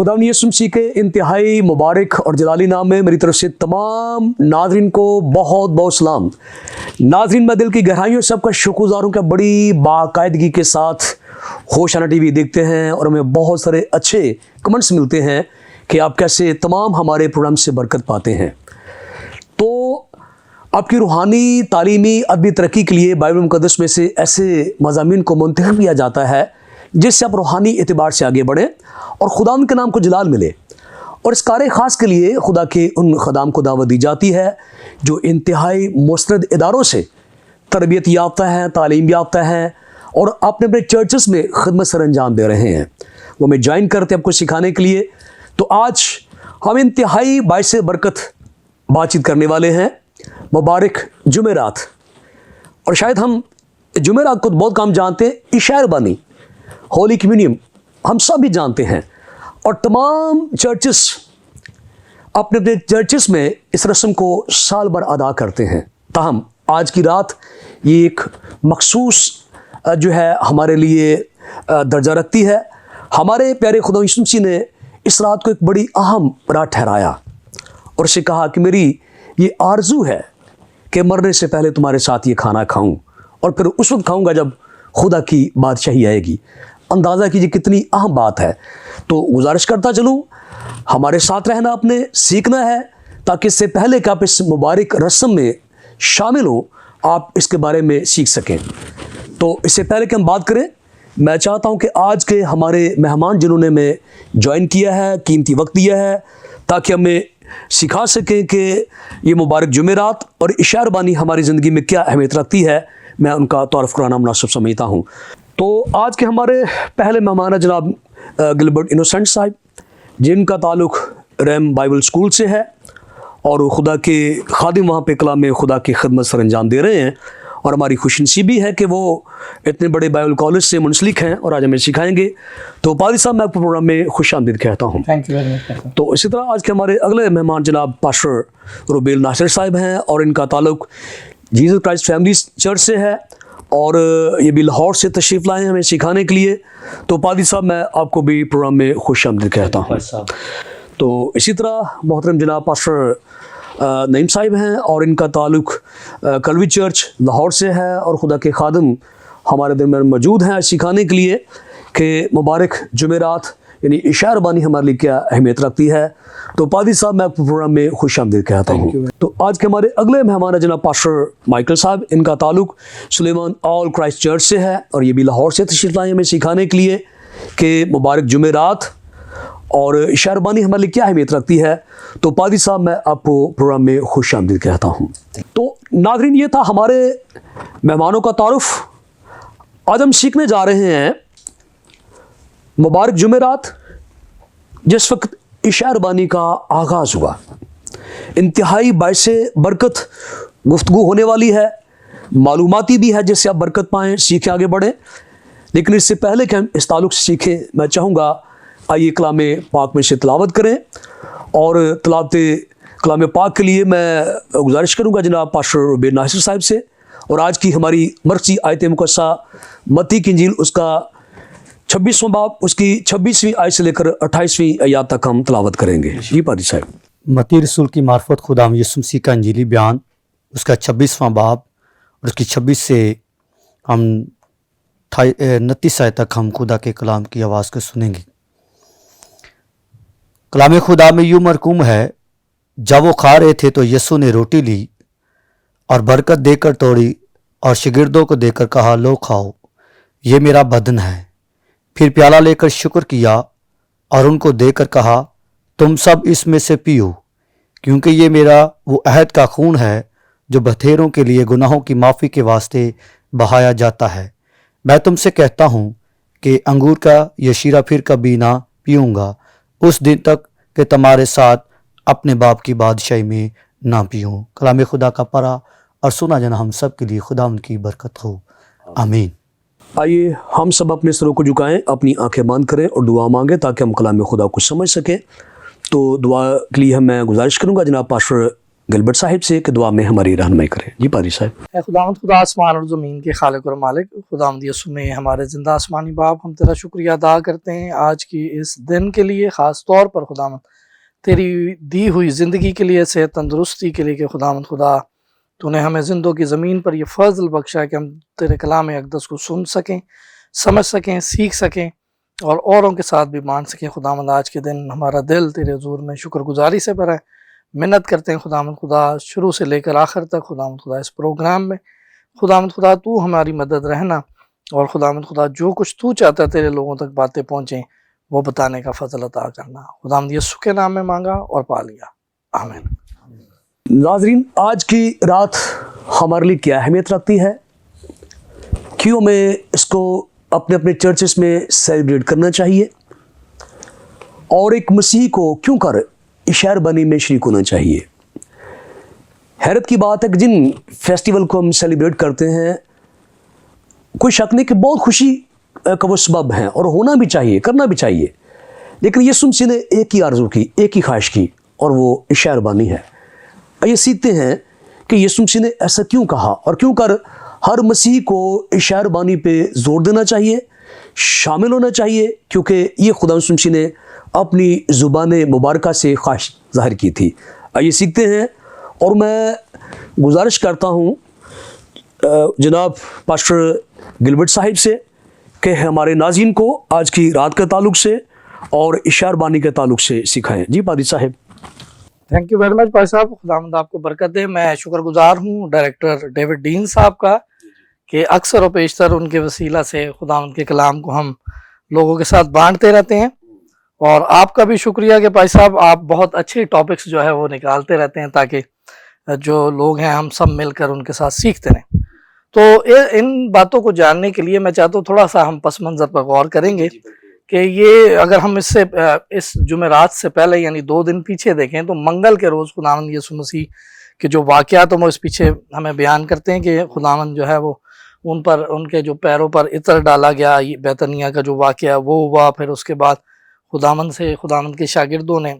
खुदा यीशु मसीह के इंतहाई मुबारक और जलाली नाम में मेरी तरफ से तमाम नाज़रीन को बहुत बहुत सलाम। नाज़रीन, मैं दिल की गहराइयों से सबका शुक्रगुज़ार हूँ कि बड़ी बाकायदगी के साथ होशाना टीवी देखते हैं और हमें बहुत सारे अच्छे कमेंट्स मिलते हैं कि आप कैसे तमाम हमारे प्रोग्राम से बरकत पाते हैं। तो आपकी रूहानी, तालीमी, अदबी तरक्की के लिए बाइबल मुक़द्दस में से ऐसे मज़ामीन को मुंतखब किया जाता है जिससे आप रूहानी एतबार से आगे बढ़ें और खुदा के नाम को जलाल मिले। और इस कार्य ख़ास के लिए खुदा के उन ख़दाम को दावत दी जाती है जो इंतहाई मुस्तरद इदारों से तरबियत याफ्ता हैं, तालीम याफ्ता हैं और अपने अपने चर्चेस में खिदमत सर अंजाम दे रहे हैं। वो हमें ज्वाइन करते हैं आपको सिखाने के लिए। तो आज हम इंतहाई बाइस बरकत बातचीत करने वाले हैं, मुबारक जुमेरात। और शायद हम जुमेरात को बहुत कम जानते हैं, इशार बानी, होली कम्युनियन हम सब भी जानते हैं और तमाम चर्चेस अपने अपने चर्चेस में इस रस्म को साल भर अदा करते हैं। ताहम आज की रात ये एक मखसूस जो है हमारे लिए दर्जा रखती है। हमारे प्यारे खुदा यीशु मसीह ने इस रात को एक बड़ी अहम रात ठहराया और उसे कहा कि मेरी ये आरजू है कि मरने से पहले तुम्हारे साथ ये खाना खाऊं और फिर उस वक्त खाऊंगा जब खुदा की बादशाही आएगी। अंदाज़ा कीजिए कितनी अहम बात है। तो गुजारिश करता चलूँ, हमारे साथ रहना, आपने सीखना है ताकि इससे पहले कि आप इस मुबारक रस्म में शामिल हो आप इसके बारे में सीख सकें। तो इससे पहले कि हम बात करें, मैं चाहता हूं कि आज के हमारे मेहमान जिन्होंने हमें ज्वाइन किया है, कीमती वक्त दिया है ताकि हमें सिखा सकें कि ये मुबारक जुमेरात और इशार बानी हमारी ज़िंदगी में क्या अहमियत रखती है, मैं उनका तारुफ कराना मुनासिब समझता हूँ। तो आज के हमारे पहले मेहमान हैं जनाब गिलबर्ट इनोसेंट साहब, जिनका ताल्लुक़ रैम बाइबल स्कूल से है और खुदा के खादिम वहाँ पे कलाम खुदा की खिदमत सर अंजाम दे रहे हैं। और हमारी खुशनसीबी है कि वो इतने बड़े बाइबल कॉलेज से मुंसलिक हैं और आज हमें सिखाएंगे। तो पादी साहब, मैं आपको प्रोग्राम में खुश आमदीद कहता हूँ। Thank you very much. तो इसी तरह आज के हमारे अगले मेहमान जनाब पास्टर रुबेल नासिर साहब हैं और इनका ताल्लुक़ जीसस क्राइस्ट फैमिली चर्च से है और ये भी लाहौर से तशरीफ़ लाए हैं हमें सिखाने के लिए। तो पादी साहब, मैं आपको भी प्रोग्राम में खुश आमदीद कहता हूँ। तो इसी तरह मोहतरम जनाब पास्टर नईम साहिब हैं और इनका ताल्लुक़ कलवी चर्च लाहौर से है और खुदा के खादिम हमारे दरमियान मौजूद हैं सिखाने के लिए कि मुबारक जुमेरात यानी इशार बानी हमारे लिए क्या अहमियत रखती है। तो पादी साहब, मैं आपको प्रोग्राम में खुश आमदीद कहता हूँ। तो आज के हमारे अगले मेहमान जनाब पास्टर माइकल साहब, इनका ताल्लुक़ सुलेमान ऑल क्राइस्ट चर्च से है और ये भी लाहौर से तशरीफ़ लाए हमें सिखाने के लिए कि मुबारक जुमेरात और इशार बानी हमारे लिए क्या अहमियत रखती है। तो पादी साहब, मैं आपको प्रोग्राम में खुश आमदीद कहता हूँ। तो नाज़रीन, ये था हमारे मेहमानों का तारुफ। आज हम सीखने जा रहे हैं मुबारक जुमेरात, जिस वक्त इशार बानी का आगाज़ हुआ। इंतहाई बाइस बरकत गुफ्तगू होने वाली है, मालूमाती भी है जिससे आप बरकत पाएँ, सीखें, आगे बढ़ें। लेकिन इससे पहले कि हम इस ताल्लुक़ से सीखें, मैं चाहूँगा आइए कलाम पाक में से तिलावत करें और तिलावत कलाम पाक के लिए मैं गुजारिश करूँगा जनाब पास्टर रुबेल नासिर साहब से। और आज की हमारी मरकज़ी आयत मुक़द्दसा मत्ती की इंजील उसका 26वां बाब उसकी 26वीं आयत से लेकर 28वीं आयत तक हम तिलावत करेंगे। जी पादी साहब। मत्ती रसूल की मार्फत खुदा यीशु मसीह का इंजीली बयान उसका 26वां बाब और उसकी 26 से हम 29 आयत तक हम खुदा के कलाम की आवाज़ को सुनेंगे। कलाम खुदा में यूँ मरकूम है, जब वो खा रहे थे तो यीशु ने रोटी ली और बरकत देकर तोड़ी और शागिर्दों को देकर कहा, लो खाओ, ये मेरा बदन है। फिर प्याला लेकर शुक्र किया और उनको देकर कहा, तुम सब इसमें से पियो, क्योंकि ये मेरा वो अहद का खून है जो बथेरों के लिए गुनाहों की माफ़ी के वास्ते बहाया जाता है। मैं तुमसे कहता हूँ कि अंगूर का ये शीरा फिर कभी ना पीऊँगा, उस दिन तक कि तुम्हारे साथ अपने बाप की बादशाही में ना पीऊँ। कलाम खुदा का परा और सुना जाना हम सब के लिए खुदा उनकी बरकत हो, आमीन। आइए हम सब अपने सरों को झुकाएं, अपनी आंखें बंद करें और दुआ मांगें ताकि हम कलाम खुदा को समझ सकें। तो दुआ के लिए मैं गुजारिश करूंगा जनाब पास्टर गिलबर्ट साहिब से कि दुआ में हमारी रहनुमाई करें। जी पादरी साहब। ए खुदावंद खुदा आसमान और ज़मीन के खालिक और मालिक, खुदावंद यसू में हमारे ज़िंदा आसमानी बाप, हम तेरा शुक्रिया अदा करते हैं आज की इस दिन के लिए, ख़ास तौर पर खुदावंद तेरी दी हुई ज़िंदगी के लिए, सेहत तंदुरुस्ती के लिए कि खुदावंद खुदा तूने हमें ज़िंदों की ज़मीन पर ये फ़ज़ल बख्शा है कि हम तेरे कलाम अक़दस को सुन सकें, समझ सकें, सीख सकें और औरों के साथ भी बांट सकें। खुदावंद आज के दिन हमारा दिल तेरे हुज़ूर में शुक्रगुजारी से भरा है। मिन्नत करते हैं खुदावंद खुदा शुरू से लेकर आखिर तक खुदावंद खुदा इस प्रोग्राम में खुदावंद खुदा तू हमारी मदद रहना और खुदावंद खुदा जो कुछ तू चाहता है तेरे लोगों तक बातें पहुँचें वो बताने का फ़ज़ल अता करना। खुदावंद यीशु के नाम में मांगा और पा लिया, आमीन। नाज़रीन, आज की रात हमारे लिए क्या अहमियत रखती है, क्यों हमें इसको अपने अपने चर्चेस में सेलिब्रेट करना चाहिए और एक मसीह को क्यों कर इशार बनी में शरीक होना चाहिए। हैरत की बात है कि जिन फेस्टिवल को हम सेलिब्रेट करते हैं, कोई शक नहीं कि बहुत खुशी का वो सबब हैं और होना भी चाहिए, करना भी चाहिए, लेकिन यीशु मसीह ने एक ही आरज़ू की, एक ही ख्वाहिश की और वो इशार बनी है। ये सीखते हैं कि यीशु मसीह ने ऐसा क्यों कहा और क्यों कर हर मसीह को इशार बानी पे जोर देना चाहिए, शामिल होना चाहिए, क्योंकि ये खुदा यीशु मसीह ने अपनी ज़ुबान मुबारका से ख्वाहिश ज़ाहिर की थी। ये सीखते हैं और मैं गुजारिश करता हूँ जनाब पास्टर गिलबर्ट साहिब से कि हमारे नाज़रीन को आज की रात के ताल्लुक से और इशार बानी के ताल्लुक से सिखाएं। जी पादरी साहब। थैंक यू वेरी मच भाई साहब, खुदावंद आपको बरकत दे। मैं शुक्रगुजार हूँ डायरेक्टर डेविड डीन साहब का कि अक्सर और पेशतर उनके वसीला से खुदावंद के कलाम को हम लोगों के साथ बांटते रहते हैं और आपका भी शुक्रिया कि भाई साहब आप बहुत अच्छे टॉपिक्स जो है वो निकालते रहते हैं ताकि जो लोग हैं हम सब मिलकर उनके साथ सीखते रहें। तो इन बातों को जानने के लिए मैं चाहता हूँ थोड़ा सा हम पस मंज़र पर गौर करेंगे कि ये अगर हम इस जुमेरात से पहले यानी 2 दिन पीछे देखें तो मंगल के रोज़ खुदावंद यीशु मसीह के जो वाक़यात वो इस पीछे हमें बयान करते हैं कि खुदावंद जो है वो उन पर उनके जो पैरों पर इत्र डाला गया, बैतनिया का जो वाक़या वो हुआ। फिर उसके बाद खुदावंद के शागिर्दों ने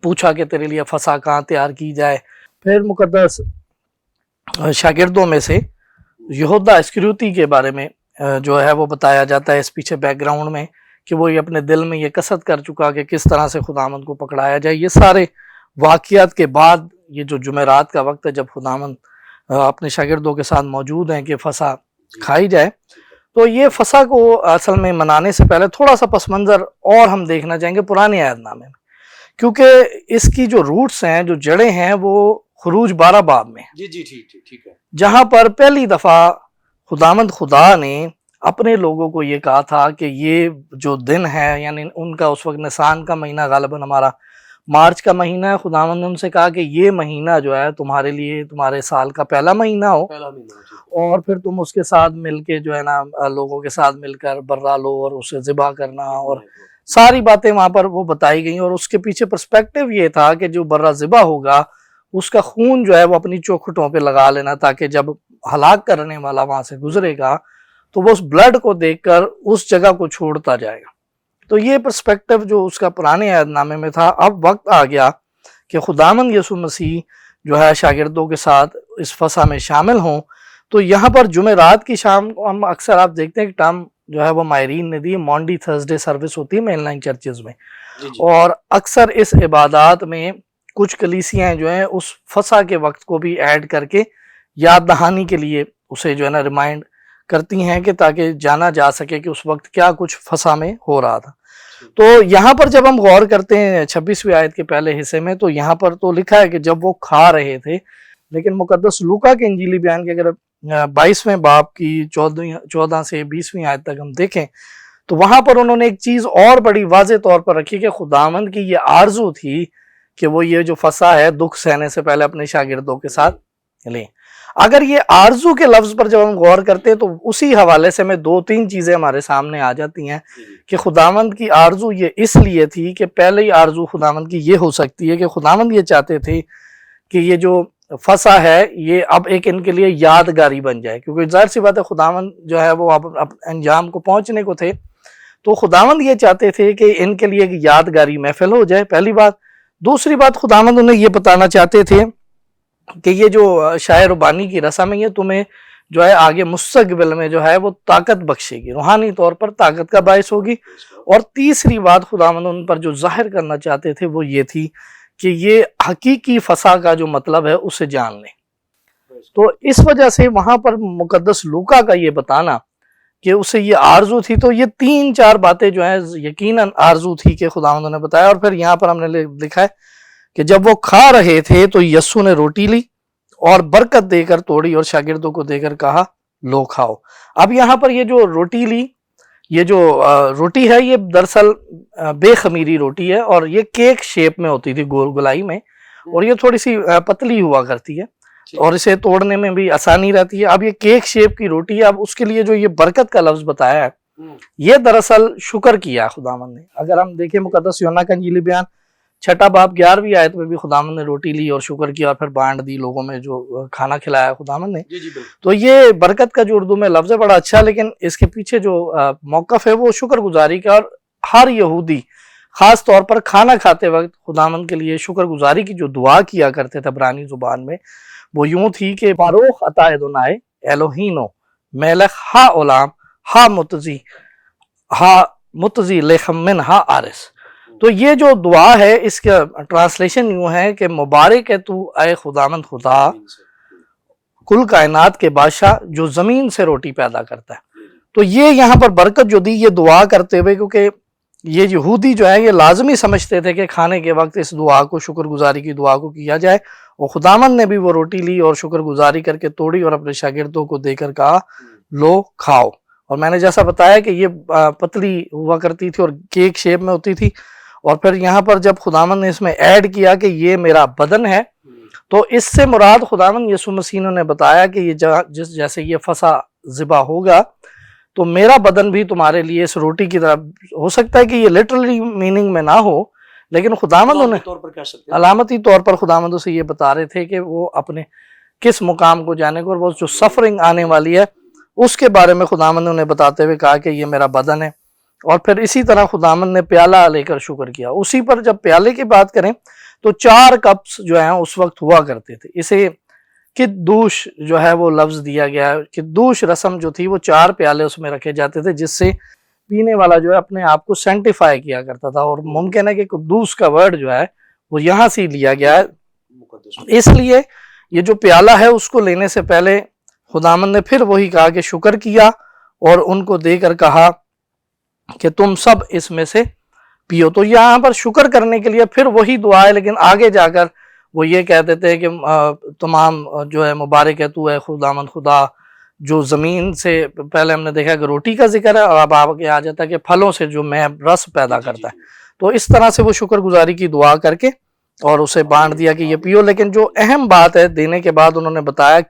पूछा कि तेरे लिए फसा कहाँ तैयार की जाए। फिर मुकद्दस शागिर्दों में से यहूदा इस्करियोती के बारे में जो है वो बताया जाता है इस पीछे बैकग्राउंड में कि वो ये अपने दिल में ये कसद कर चुका कि किस तरह से खुदावंद को पकड़ाया जाए। ये सारे वाक़यात के बाद ये जो जुमेरात का वक्त है जब खुदावंद अपने शागिर्दों के साथ मौजूद हैं कि फसा खाई जाए, तो ये फसा को असल में मनाने से पहले थोड़ा सा पस मंज़र और हम देखना चाहेंगे पुराने अहदनामे में, क्योंकि इसकी जो रूट्स हैं, जो जड़ें हैं वो खुरूज 12 बाब में। जी ठीक है, जहाँ पर पहली दफ़ा खुदावंद खुदा ने अपने लोगों को ये कहा था कि ये जो दिन है, यानी उनका उस वक्त निसान का महीना, गालिबन हमारा मार्च का महीना है, खुदावंद ने उनसे कहा कि ये महीना जो है तुम्हारे लिए तुम्हारे साल का पहला महीना हो और फिर तुम उसके साथ मिलके जो है ना लोगों के साथ मिलकर बर्रा लो और उसे ज़िबा करना और सारी बातें वहाँ पर वो बताई गई। और उसके पीछे पर्सपेक्टिव ये था कि जो बर्रा ज़िबा होगा उसका खून जो है वो अपनी चौखटों पे लगा लेना ताकि जब हलाक करने वाला वहाँ से गुजरेगा तो वो उस ब्लड को देखकर उस जगह को छोड़ता जाएगा। तो ये पर्सपेक्टिव जो उसका पुराने अहदनामे में था, अब वक्त आ गया कि खुदावंद यीशु मसीह जो है शागिर्दों के साथ इस फसा में शामिल हों। तो यहाँ पर जुमेरात की शाम को हम अक्सर आप देखते हैं कि टर्म जो है वो मायरीन ने दी, मॉन्डी थर्सडे सर्विस होती है मेनलाइन चर्चेज में, और अक्सर इस इबादत में कुछ कलीसियाँ जो हैं उस फसा के वक्त को भी ऐड करके याद दहानी के लिए उसे जो है ना रिमाइंड करती हैं कि ताकि जाना जा सके कि उस वक्त क्या कुछ फसा में हो रहा था। तो यहाँ पर जब हम गौर करते हैं 26वीं आयत के पहले हिस्से में, तो यहाँ पर तो लिखा है कि जब वो खा रहे थे, लेकिन मुकद्दस लूका के इंजीली बयान के अगर 22वें बाब की 14 से 20वीं आयत तक हम देखें तो वहां पर उन्होंने एक चीज और बड़ी वाज़े तौर पर रखी कि खुदावंद की ये आरजू थी कि वो ये जो फसा है दुख सहने से पहले अपने शागिर्दों के साथ लें। अगर ये आरजू के लफ्ज पर जब हम गौर करते हैं तो उसी हवाले से हमें 2-3 चीजें हमारे सामने आ जाती हैं कि खुदावंद की आरजू ये इसलिए थी कि पहले ही आरजू खुदावंद की ये हो सकती है कि खुदावंद ये चाहते थे कि ये जो फसा है ये अब एक इनके लिए यादगारी बन जाए, क्योंकि जाहिर सी बात है खुदावंद जो है वो अब अंजाम को पहुंचने को थे, तो खुदावंद ये चाहते थे कि इनके लिए एक यादगारी महफिल हो जाए, पहली बात। दूसरी बात खुदावंद उन्हें ये बताना चाहते थे کہ یہ جو شاعر و بانی کی رسم ہے یہ تمہیں جو ہے آگے مستقبل میں جو ہے وہ طاقت بخشے گی، روحانی طور پر طاقت کا باعث ہوگی۔ اور تیسری بات خداوند ان پر جو ظاہر کرنا چاہتے تھے وہ یہ تھی کہ یہ حقیقی فسا کا جو مطلب ہے اسے جان لیں۔ تو اس وجہ سے وہاں پر مقدس لوکا کا یہ بتانا کہ اسے یہ آرزو تھی، تو یہ 3-4 باتیں جو ہیں یقیناً آرزو تھی کہ خداوند نے بتایا۔ اور پھر یہاں پر ہم نے لکھا ہے کہ جب وہ کھا رہے تھے تو یسوع نے روٹی لی اور برکت دے کر توڑی اور شاگردوں کو دے کر کہا لو کھاؤ۔ اب یہاں پر یہ جو روٹی لی، یہ جو روٹی ہے یہ دراصل بے خمیری روٹی ہے اور یہ کیک شیپ میں ہوتی تھی، گول گلائی میں، اور یہ تھوڑی سی پتلی ہوا کرتی ہے اور اسے توڑنے میں بھی آسانی رہتی ہے۔ اب یہ کیک شیپ کی روٹی ہے، اب اس کے لیے جو یہ برکت کا لفظ بتایا ہے یہ دراصل شکر کیا خداوند نے۔ اگر ہم دیکھیں مقدس یوحنا کا انجیلی بیان 6 باب 11ویں آیت میں بھی خداوند نے روٹی لی اور شکر کیا اور پھر بانٹ دی لوگوں میں، جو کھانا کھلایا خداوند نے۔ تو یہ برکت کا جو اردو میں لفظ ہے بڑا اچھا، لیکن اس کے پیچھے جو موقف ہے وہ شکر گزاری کا، اور ہر یہودی خاص طور پر کھانا کھاتے وقت خداوند کے لیے شکر گزاری کی جو دعا کیا کرتے تھے عبرانی زبان میں، وہ یوں تھی کہ باروخ عطا ادونائے الوہینو میلخ ہا اولام ہا متزی لیخم من ہا آرس۔ تو یہ جو دعا ہے اس کا ٹرانسلیشن یوں ہے کہ مبارک ہے تو اے خداوند خدا کل کائنات کے بادشاہ جو زمین سے روٹی پیدا کرتا ہے۔ تو یہ یہاں پر برکت جو دی یہ دعا کرتے ہوئے، کیونکہ یہ یہودی جو ہے یہ لازمی سمجھتے تھے کہ کھانے کے وقت اس دعا کو، شکر گزاری کی دعا کو کیا جائے، اور خداوند نے بھی وہ روٹی لی اور شکر گزاری کر کے توڑی اور اپنے شاگردوں کو دے کر کہا لو کھاؤ۔ اور میں نے جیسا بتایا کہ یہ پتلی ہوا کرتی تھی اور کیک شیپ میں ہوتی تھی، اور پھر یہاں پر جب خداوند نے اس میں ایڈ کیا کہ یہ میرا بدن ہے، تو اس سے مراد خداوند یسوع مسیح نے بتایا کہ یہ جیسے یہ فسا ذبح ہوگا تو میرا بدن بھی تمہارے لیے اس روٹی کی طرح ہو سکتا ہے کہ یہ لٹرلی میننگ میں نہ ہو، لیکن خداوند انہیں علامتی طور پر خداوند سے یہ بتا رہے تھے کہ وہ اپنے کس مقام کو جانے کو، اور وہ جو سفرنگ آنے والی ہے اس کے بارے میں خداوند نے انہیں بتاتے ہوئے کہا کہ یہ میرا بدن ہے۔ اور پھر اسی طرح خداوند نے پیالہ لے کر شکر کیا۔ اسی پر جب پیالے کی بات کریں تو 4 کپس جو ہیں اس وقت ہوا کرتے تھے، اسے قدوش جو ہے وہ لفظ دیا گیا ہے۔ قدوش رسم جو تھی وہ 4 پیالے اس میں رکھے جاتے تھے جس سے پینے والا جو ہے اپنے آپ کو سینٹیفائی کیا کرتا تھا، اور ممکن ہے کہ قدوس کا ورڈ جو ہے وہ یہاں سے لیا گیا ہے۔ اس لیے یہ جو پیالہ ہے اس کو لینے سے پہلے خداوند نے پھر وہی کہا کہ شکر کیا اور ان کو دے کر کہا کہ تم سب اس میں سے پیو۔ تو یہاں پر شکر کرنے کے لیے پھر وہی دعا ہے، لیکن آگے جا کر وہ یہ کہہ دیتے ہیں کہ تمام جو ہے مبارک ہے تو ہے خداوند خدا جو زمین سے، پہلے ہم نے دیکھا کہ روٹی کا ذکر ہے اور اب آگے آ جاتا ہے کہ پھلوں سے جو میں رس پیدا کرتا ہے۔ تو اس طرح سے وہ شکر گزاری کی دعا کر کے اور اسے بانٹ دیا کہ یہ پیو۔ لیکن جو اہم بات ہے دینے کے بعد انہوں نے بتایا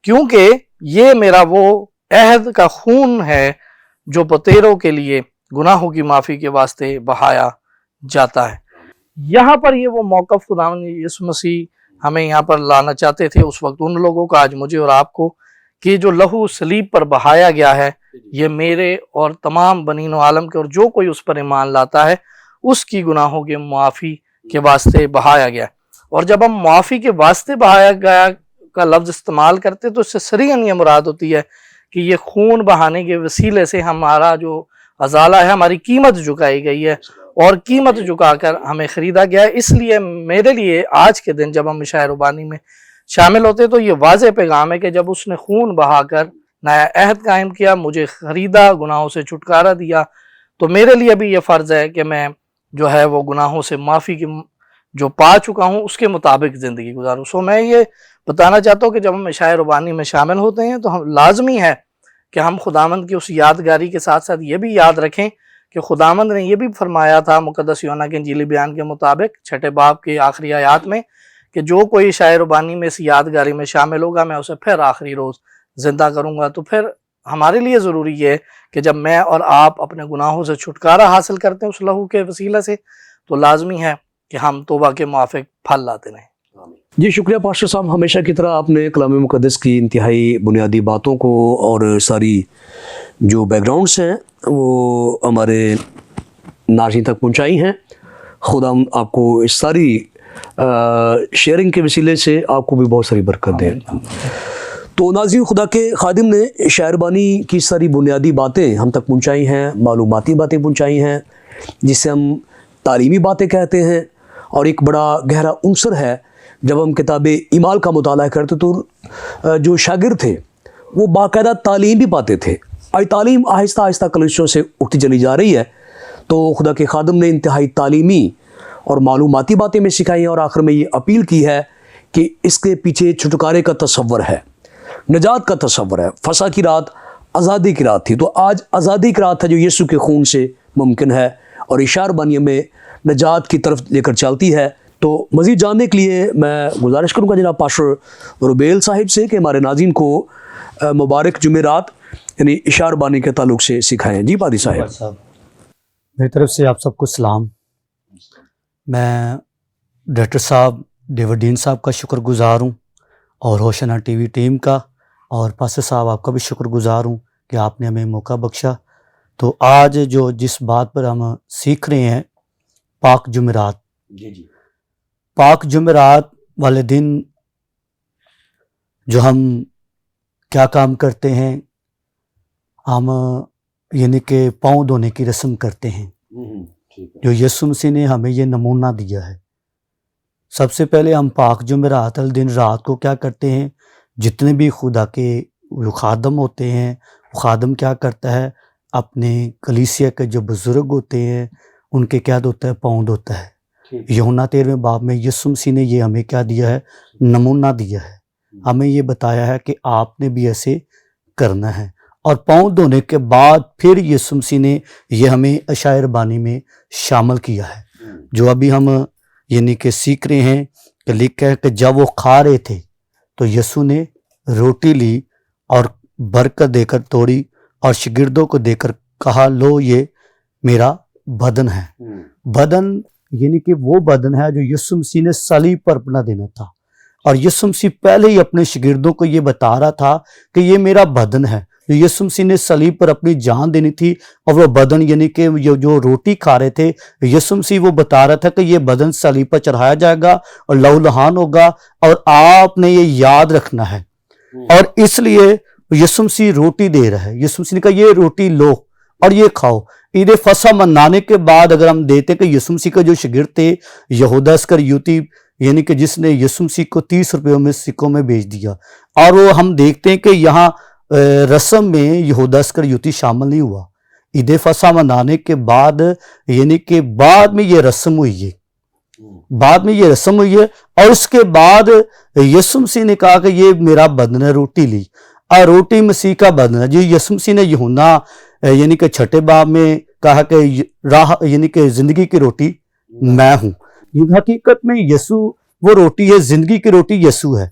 کیونکہ یہ میرا وہ عہد کا خون ہے جو بطیروں کے لیے گناہوں کی معافی کے واسطے بہایا جاتا ہے۔ یہاں پر یہ وہ موقف خداوند یسوع مسیح ہمیں یہاں پر لانا چاہتے تھے اس وقت ان لوگوں کا، آج مجھے اور آپ کو، کہ جو لہو صلیب پر بہایا گیا ہے یہ میرے اور تمام بنین و عالم کے، اور جو کوئی اس پر ایمان لاتا ہے اس کی گناہوں کے معافی کے واسطے بہایا گیا۔ اور جب ہم معافی کے واسطے بہایا گیا کا لفظ استعمال کرتے تو اس سے صریحاً یہ مراد ہوتی ہے کہ یہ خون بہانے کے وسیلے سے ہمارا جو ازالہ ہے، ہماری قیمت جھکائی گئی ہے اور قیمت جھکا کر ہمیں خریدا گیا ہے۔ اس لیے میرے لیے آج کے دن جب ہم عشاء ربانی میں شامل ہوتے تو یہ واضح پیغام ہے کہ جب اس نے خون بہا کر نیا عہد قائم کیا، مجھے خریدا، گناہوں سے چھٹکارا دیا، تو میرے لیے بھی یہ فرض ہے کہ میں جو ہے وہ گناہوں سے معافی کی جو پا چکا ہوں اس کے مطابق زندگی گزاروں۔ سو میں یہ بتانا چاہتا ہوں کہ جب ہم عشاء ربانی میں شامل ہوتے ہیں تو ہم لازمی ہے کہ ہم خداوند کی اس یادگاری کے ساتھ ساتھ یہ بھی یاد رکھیں کہ خداوند نے یہ بھی فرمایا تھا مقدس یوحنا کے انجیلی بیان کے مطابق 6 باب کے آخری آیات میں کہ جو کوئی عشاء ربانی میں اس یادگاری میں شامل ہوگا میں اسے پھر آخری روز زندہ کروں گا۔ تو پھر ہمارے لیے ضروری ہے کہ جب میں اور آپ اپنے گناہوں سے چھٹکارا حاصل کرتے ہیں اس لہو کے وسیلہ سے، تو لازمی ہے کہ ہم توبہ کے موافق پھل لاتے رہیں۔ جی شکریہ پاسٹر صاحب، ہمیشہ کی طرح آپ نے کلام مقدس کی انتہائی بنیادی باتوں کو اور ساری جو بیک گراؤنڈس ہیں وہ ہمارے ناظرین تک پہنچائی ہیں۔ خدا آپ کو اس ساری शेयरिंग के वसीले से आपको भी बहुत सारी बरकत दे। तो नाज़रीन, खुदा के खादिम ने शायरबानी की सारी बुनियादी बातें हम तक पहुँचाई हैं, मालूमाती बातें पहुँचाई हैं, जिसे हम तालीमी बातें कहते हैं। और एक बड़ा गहरा उनसर है, जब हम किताब इमाल का मुताला करते तो जो शागिर्द थे वो बाकायदा तालीम भी पाते थे। आज तालीम आहिस्ता आहिस्ता कलीसियों से उठती चली जा रही है। तो खुदा के खादिम ने इंतहाई तालीमी और मालूमाती बातें में सिखाई हैं, और आखिर में ये अपील की है कि इसके पीछे छुटकारे का तसव्वुर है, नजात का तसव्वुर है। फसा की रात आज़ादी की रात थी, तो आज आज़ादी की रात है जो यीशु के खून से मुमकिन है, और शायरबानी में नजात की तरफ लेकर चलती है। तो मज़ीद जानने के लिए मैं गुजारिश करूँगा जनाब पास्टर रुबेल साहिब से कि हमारे नाज़रीन को मुबारक जुमेरात यानी शायरबानी के ताल्लुक से सिखाएं। जी पादी साहब। मेरी तरफ से आप सबको सलाम। मैं डायरेक्टर साहब डेविडीन साहब का शुक्रगुजार हूँ, और होशना टीवी टीम का, और पास्टर साहब आपका भी शुक्रगुजार हूँ कि आपने हमें मौका बख्शा। तो आज जो जिस बात पर हम सीख रहे हैं, पाक जुमेरात। जी। पाक जुमेरात वाले दिन जो हम क्या काम करते हैं, हम यानी कि पाँव धोने की रस्म करते हैं, जो यीशु मसीह ने हमें ये नमूना दिया है। सबसे पहले हम पाक जुमेरात वाले दिन रात को क्या करते हैं, जितने भी खुदा के जो खादम होते हैं, वो खादम क्या करता है, अपने कलीसिया के जो बुज़ुर्ग होते हैं उनके क्या धोता है, पाँव धोता है। यूहन्ना 13वें बाब में यीशु मसीह ने ये हमें क्या दिया है, नमूना दिया है। हमें ये बताया है कि आपने भी ऐसे करना है। और पाँव धोने के बाद फिर यीशु मसीह ने ये हमें शायरबानी में शामिल किया है, जो अभी हम यानी कि सीख रहे हैं कि लिखा है कि जब वो खा रहे थे तो यीशु ने रोटी ली और बरकत देकर तोड़ी और शागिर्दों को देकर कहा, लो ये मेरा बदन है। बदन यानी कि वो बदन है जो यीशु मसीह ने सलीब पर अपना देना था, और यीशु मसीह पहले ही अपने शागिर्दों को ये बता रहा था कि ये मेरा बदन है, जो यीशु मसीह ने सलीब पर अपनी जान देनी थी। और वो बदन यानी कि जो रोटी खा रहे थे, यीशु मसीह वो बता रहा था कि ये बदन सलीब पर चढ़ाया जाएगा और लहूलुहान होगा, और आपने ये याद रखना है। और इसलिए यीशु मसीह रोटी दे रहा है। यीशु मसीह ने कहा, ये रोटी लो और ये खाओ। ईद फसा मनाने के बाद अगर हम देते कि यीशु मसीह का जो शागिर्द थे यहूदा इस्करियोती, यानी कि जिसने यीशु मसीह को 30 रुपयों में सिक्कों में बेच दिया, और वो हम देखते हैं कि यहाँ रस्म में यहूदा इस्करियोती शामिल नहीं हुआ। ईद फसा मनाने के बाद यानी कि बाद में ये रस्म हुई है, बाद में ये रस्म हुई है। और उसके बाद यीशु मसीह ने कहा कि ये मेरा बदन है, रोटी ली। और रोटी मसीह का बदन है। जो यीशु मसीह ने यूहन्ना यानी कि 6 बाब में कहा कि राह यानी कि जिंदगी की रोटी मैं हूं। हकीकत में यीशु वो रोटी है, जिंदगी की रोटी यीशु है।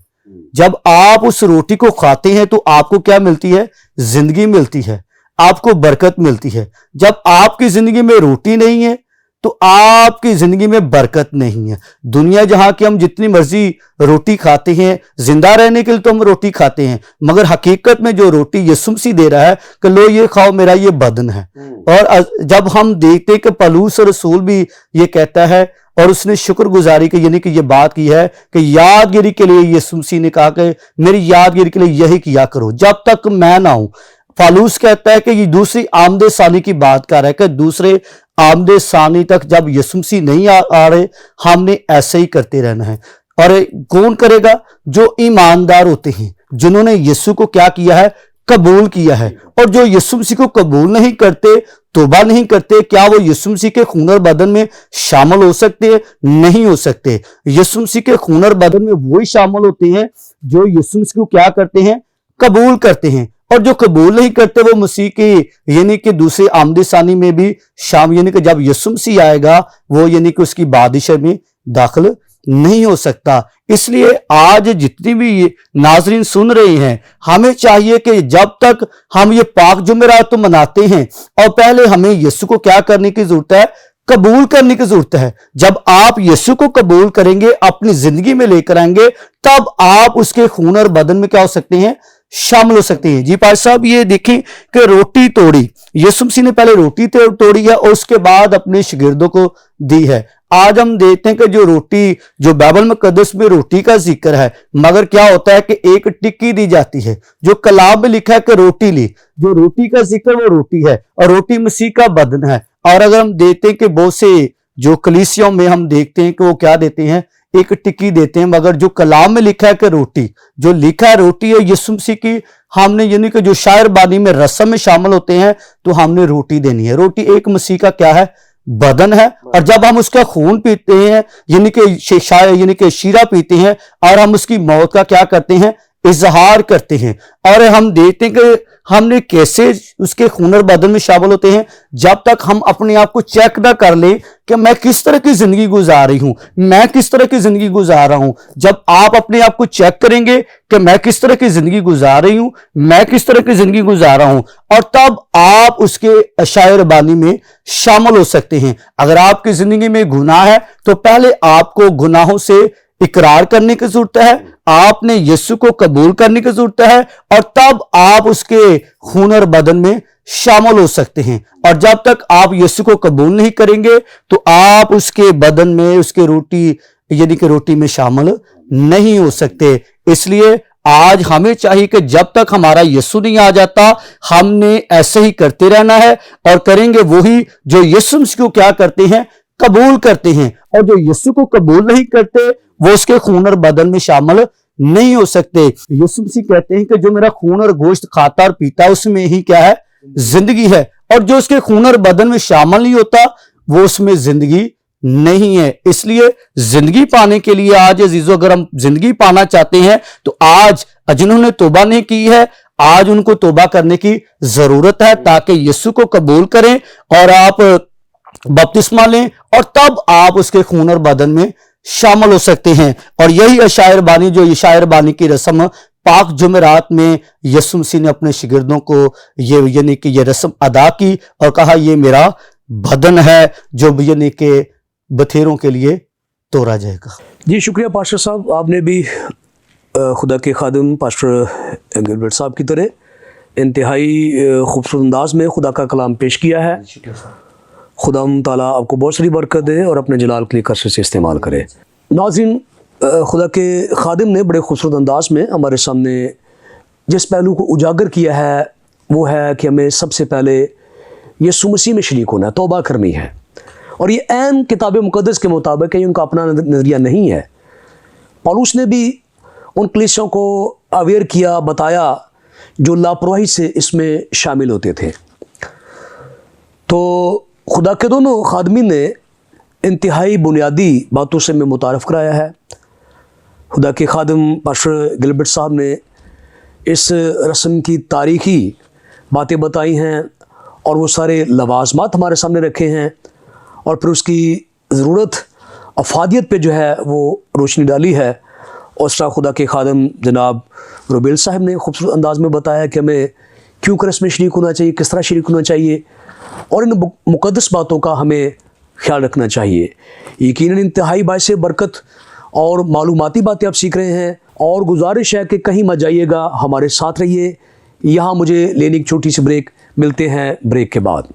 जब आप उस रोटी को खाते हैं तो आपको क्या मिलती है, जिंदगी मिलती है, आपको बरकत मिलती है। जब आपकी जिंदगी में रोटी नहीं है तो आपकी जिंदगी में बरकत नहीं है। दुनिया जहां की हम जितनी मर्जी रोटी खाते हैं, जिंदा रहने के लिए तो हम रोटी खाते हैं, मगर हकीकत में जो रोटी यीशु मसीह दे रहा है कि लो ये खाओ, मेरा ये बदन है। और जब हम देखते हैं कि पौलुस रसूल भी ये कहता है, और उसने शुक्रगुजारी की यानी कि ये बात की है कि यादगिरी के लिए यीशु मसीह ने कहा कि मेरी यादगिरी के लिए यही किया करो जब तक मैं ना हूं। पौलुस कहता है कि ये दूसरी आमदे सानी की बात कर रहा है कि दूसरे आमदे सानी तक जब यीशु मसीह नहीं आ रहे, हमने ऐसे ही करते रहना है। और कौन करेगा? जो ईमानदार होते हैं, जिन्होंने यीशु को क्या किया है, कबूल किया है। और जो यीशु मसीह को कबूल नहीं करते, तौबा नहीं करते, क्या वो यीशु मसीह के खूनर बदन में शामिल हो सकते हैं? नहीं हो सकते। यीशु मसीह के खूनर बदन में वही शामिल होते हैं जो यीशु मसीह को क्या करते हैं, कबूल करते हैं। और जो कबूल नहीं करते वो मसीह की यानी कि दूसरी आमद सानी में भी शामिल, यानी कि जब यीशु मसीह आएगा वो यानी कि उसकी बादिशा में दाखिल नहीं हो सकता। इसलिए आज जितनी भी नाजरीन सुन रहे हैं, हमें चाहिए कि जब तक हम ये पाक जुमेरात तो मनाते हैं, और पहले हमें यीशु को क्या करने की जरूरत है, कबूल करने की जरूरत है। जब आप यीशु को कबूल करेंगे, अपनी जिंदगी में लेकर आएंगे, तब आप उसके खून और बदन में क्या हो सकते हैं, शामिल हो सकते हैं। जी पास साहब, ये देखें कि रोटी तोड़ी, यीशु मसीह ने पहले रोटी तोड़ी है और उसके बाद अपने शागिर्दों को दी है। आज हम देखते हैं कि जो रोटी, जो बाइबल मुकद्दस में रोटी का जिक्र है, मगर क्या होता है कि एक टिक्की दी जाती है। जो कलाम में लिखा है कि रोटी ली, जो रोटी का जिक्र वो रोटी है और रोटी मसीह का बदन है। और अगर हम देखते हैं कि बहुत से जो कलीसियों में हम देखते हैं कि वो क्या देते हैं, एक टिक्की देते हैं, मगर जो कलाम में लिखा है कि रोटी, जो लिखा है रोटी है यीशु मसीह की, हमने यानी कि जो शायर बानी में रस्म में शामिल होते हैं तो हमने रोटी देनी है। रोटी एक मसीह का क्या है, बदन है। और जब हम उसका खून पीते हैं यानी कि शीरा पीते हैं और हम उसकी मौत का क्या करते हैं, इजहार करते हैं। और हम देखते हैं कि हमने कैसे उसके खून और बदन में शामिल होते हैं, जब तक हम अपने आप को चेक ना कर लें कि मैं किस तरह की जिंदगी गुजार रही हूं, मैं किस तरह की जिंदगी गुजार रहा हूं। जब आप अपने आप को चेक करेंगे कि मैं किस तरह की जिंदगी गुजार रही हूं, मैं किस तरह की जिंदगी गुजार रहा हूं, और तब आप उसके अशायर बानी में शामिल हो सकते हैं। अगर आपकी जिंदगी में गुनाह है तो पहले आपको गुनाहों से इकरार करने की जरूरत है, आपने यीशु को कबूल करने की जरूरत है, और तब आप उसके खून और बदन में शामिल हो सकते हैं। और जब तक आप यीशु को कबूल नहीं करेंगे तो आप उसके बदन में, उसके रोटी यानी कि रोटी में शामिल नहीं हो सकते। इसलिए आज हमें चाहिए कि जब तक हमारा यीशु नहीं आ जाता, हमने ऐसे ही करते रहना है और करेंगे वही जो यीशु मसीह को क्या करते हैं, कबूल करते हैं। और जो यीशु को कबूल नहीं करते वो उसके खून और बदन में शामिल नहीं हो सकते। यीशु मसीह कहते हैं कि जो मेरा खून और गोश्त खाता और पीता है उसमें ही क्या है, जिंदगी है, और जो उसके खून और बदन में शामिल नहीं होता वो उसमें जिंदगी नहीं है। इसलिए जिंदगी पाने के लिए आज अजीजों, अगर हम जिंदगी पाना चाहते हैं तो आज जिन्होंने तौबा नहीं की है, आज उनको तौबा करने की जरूरत है, ताकि यीशु को कबूल करें और आप बपतिस्मा लें, और तब आप उसके खून और बदन में शामिल हो सकते हैं। और यही अशायर बानी, जो ये शायर बानी की रस्म पाक जुमेरात में यीशु मसीह ने अपने शिगिर्दों को ये यानी कि ये रस्म अदा की और कहा ये मेरा बदन है जो यानी कि बथेरों के लिए तोड़ा जाएगा। जी शुक्रिया पास्टर साहब, आपने भी खुदा के खादिम पास्टर गिलबर्ट साहब की तरह इंतहाई खूबसूरत अंदाज में खुदा का कलाम पेश किया है। खुदा ताला आपको बहुत सारी बरकत दे और अपने जलाल के लिए कसरत से इस्तेमाल करे। नाज़रीन, खुदा के खादिम ने बड़े खूबसूरत अंदाज में हमारे सामने जिस पहलू को उजागर किया है वो है कि हमें सबसे पहले यीशु मसीह में शरीक होना है, तौबा करनी है। और ये ऐन किताब मुक़द्दस के मुताबिक है, उनका अपना नज़रिया नहीं है। पौलुस ने भी उन कलीसियों को अवेयर किया, बताया जो लापरवाही से इसमें शामिल होते थे। तो खुदा के दोनों खादमीन ने इंतहाई बुनियादी बातों से हमें मुतारफ़ कराया है। खुदा के खादिम पास्टर गिलबर्ट साहब ने इस रस्म की तारीख़ी बातें बताई हैं और वो सारे लवाज़मात हमारे सामने रखे हैं, और फिर उसकी ज़रूरत अफादियत पे जो है वो रोशनी डाली है। और उस तरह खुदा के खादिम जनाब रुबेल साहब ने खूबसूरत अंदाज में बताया कि हमें क्यों कर इसमें शरीक होना चाहिए, किस तरह शरीक होना चाहिए, और इन मुक़द्दस बातों का हमें ख्याल रखना चाहिए। यकीनन इंतहाई बाइस बरकत और मालूमाती बातें आप सीख रहे हैं, और गुजारिश है कि कहीं मत जाइएगा, हमारे साथ रहिए। यहाँ मुझे लेने की छोटी सी ब्रेक, मिलते हैं ब्रेक के बाद।